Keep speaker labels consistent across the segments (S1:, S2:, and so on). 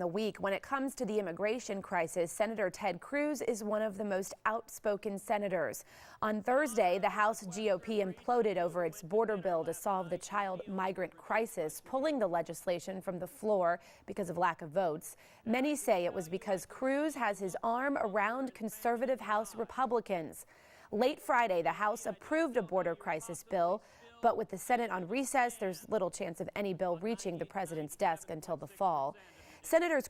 S1: the week. When it comes to the immigration crisis, Senator Ted Cruz is one of the most outspoken senators. On Thursday, the House GOP imploded over its border bill to solve the child migrant crisis, pulling the legislation from the floor because of lack of votes. Many say it was because Cruz has his arm around conservative House Republicans. Late Friday, the House approved a border crisis bill, but with the Senate on recess, there's little chance of any bill reaching the president's desk until the fall. Senator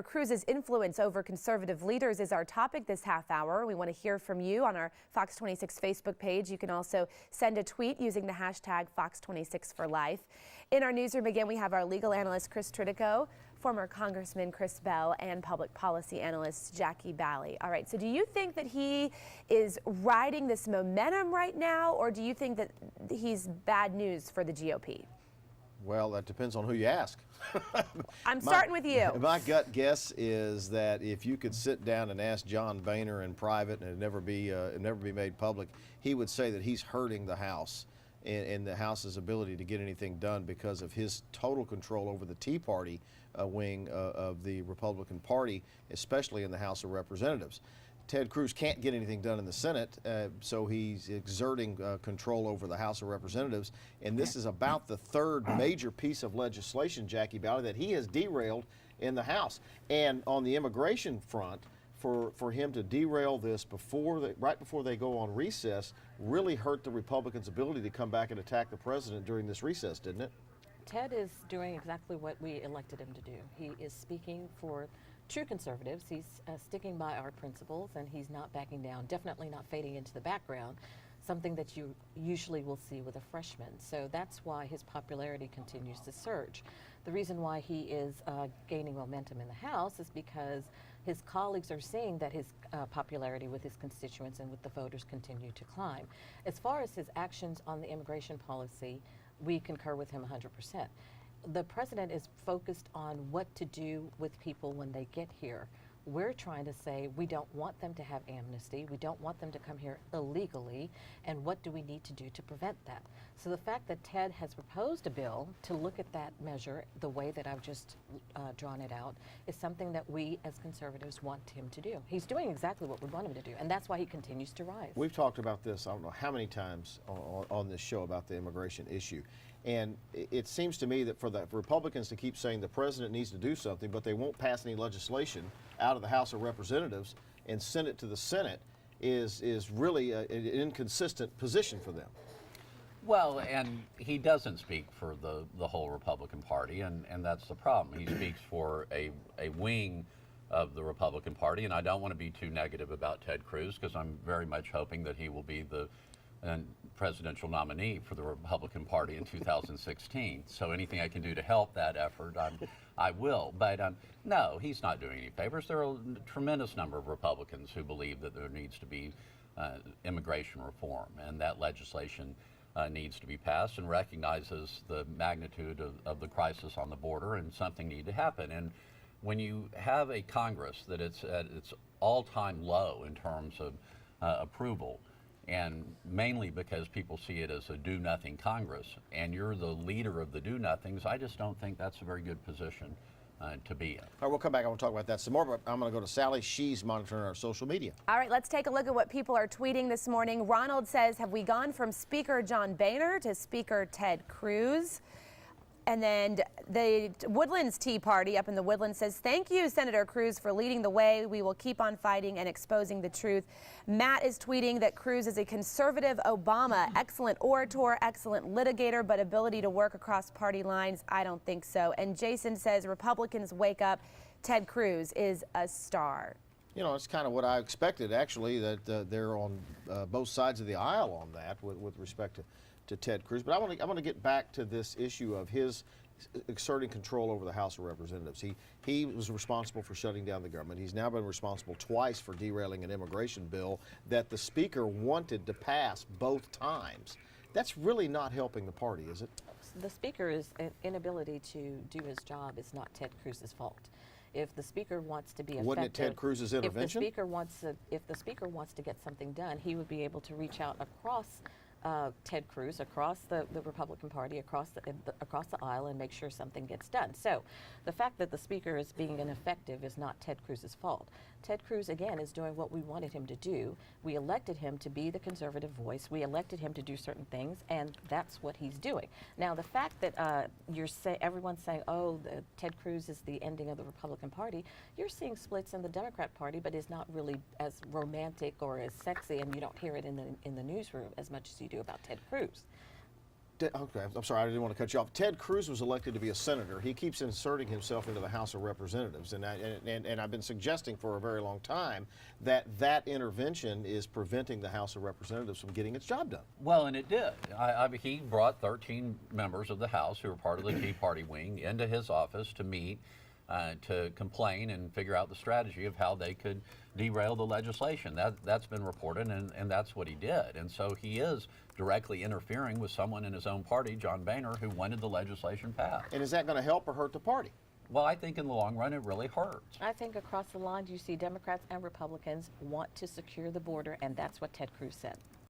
S1: Cruz's influence over conservative leaders is our topic this half hour. We want to hear from you on our Fox 26 Facebook page. You can also send a tweet using the hashtag Fox26forlife. In our newsroom again, we have our legal analyst Chris Tritico, former Congressman Chris Bell, and public policy analyst Jackie Bally. All right, so do you think that he is riding this momentum right now, or do you think that he's bad news for the GOP?
S2: Well, that depends on who you ask.
S1: I'm starting with you.
S2: My gut guess is that if you could sit down and ask John Boehner in private and it'd never be made public, he would say that he's hurting the House and the House's ability to get anything done because of his total control over the Tea Party wing of the Republican Party, especially in the House of Representatives. Ted Cruz can't get anything done in the Senate, so he's exerting control over the House of Representatives. And this is about the third major piece of legislation, Jackie Bally, that he has derailed in the House. And on the immigration front, for him to derail this right before they go on recess really hurt the Republicans' ability to come back and attack the president during this recess, didn't it?
S3: Ted is doing exactly what we elected him to do. He is speaking for true conservatives. He's sticking by our principles, and he's not backing down, definitely not fading into the background, something that you usually will see with a freshman. So that's why his popularity continues to surge. The reason why he is gaining momentum in the House is because his colleagues are seeing that his popularity with his constituents and with the voters continue to climb. As far as his actions on the immigration policy, we concur with him 100%. The president is focused on what to do with people when they get here. We're trying to say we don't want them to have amnesty, we don't want them to come here illegally, and what do we need to do to prevent that? So the fact that Ted has proposed a bill to look at that measure the way that I've just drawn it out is something that we as conservatives want him to do. He's doing exactly what we want him to do, and that's why he continues to rise.
S2: We've talked about this, I don't know how many times on this show about the immigration issue. And it seems to me that for the Republicans to keep saying the president needs to do something, but they won't pass any legislation out of the House of Representatives and send it to the Senate is really an inconsistent position for them.
S4: Well, and he doesn't speak for the whole Republican Party, and that's the problem. He speaks for a wing of the Republican Party, and I don't want to be too negative about Ted Cruz because I'm very much hoping that he will be the presidential nominee for the Republican Party in 2016. So anything I can do to help that effort, I will. But no, he's not doing any favors. There are a tremendous number of Republicans who believe that there needs to be immigration reform, and that legislation needs to be passed and recognizes the magnitude of the crisis on the border, and something needs to happen. And when you have a Congress that it's at its all-time low in terms of approval, and mainly because people see it as a do-nothing Congress, and you're the leader of the do-nothings, I just don't think that's a very good position to be in.
S2: All right, we'll come back. I want to talk about that some more, but I'm going to go to Sally. She's monitoring our social media.
S1: All right, let's take a look at what people are tweeting this morning. Ronald says, have we gone from Speaker John Boehner to Speaker Ted Cruz? And then the Woodlands Tea Party up in the Woodlands says, thank you, Senator Cruz, for leading the way. We will keep on fighting and exposing the truth. Matt is tweeting that Cruz is a conservative Obama, excellent orator, excellent litigator, but ability to work across party lines, I don't think so. And Jason says, Republicans wake up. Ted Cruz is a star.
S2: You know, it's kind of what I expected, actually, that they're on both sides of the aisle on that with respect to Ted Cruz. But I want to get back to this issue of his exerting control over the House of Representatives. He was responsible for shutting down the government. He's now been responsible twice for derailing an immigration bill that the Speaker wanted to pass both times. That's really not helping the party, is it?
S3: The Speaker's inability to do his job is not Ted Cruz's fault. If the Speaker wants to be effective,
S2: wasn't it Ted Cruz's intervention?
S3: If the Speaker wants to get something done, he would be able to reach out across Ted Cruz across the Republican Party, across the aisle, and make sure something gets done. So the fact that the Speaker is being ineffective is not Ted Cruz's fault. Ted Cruz, again, is doing what we wanted him to do. We elected him to be the conservative voice. We elected him to do certain things, and that's what he's doing. Now, the fact that everyone's saying, oh, Ted Cruz is the ending of the Republican Party, you're seeing splits in the Democrat Party, but is not really as romantic or as sexy, and you don't hear it in the newsroom as much as you do about Ted Cruz.
S2: Okay, I'm sorry, I didn't want to cut you off. Ted Cruz was elected to be a senator. He keeps inserting himself into the House of Representatives, and I've been suggesting for a very long time that intervention is preventing the House of Representatives from getting its job done.
S4: Well, and it did. He brought 13 members of the House who were part of the Tea Party wing into his office to meet, to complain and figure out the strategy of how they could derail the legislation. That's been reported, and that's what he did. And so he is directly interfering with someone in his own party, John Boehner, who wanted the legislation passed.
S2: And is that going to help or hurt the party?
S4: Well, I think in the long run it really hurts.
S3: I think across the line you see Democrats and Republicans want to secure the border, and that's what Ted Cruz said.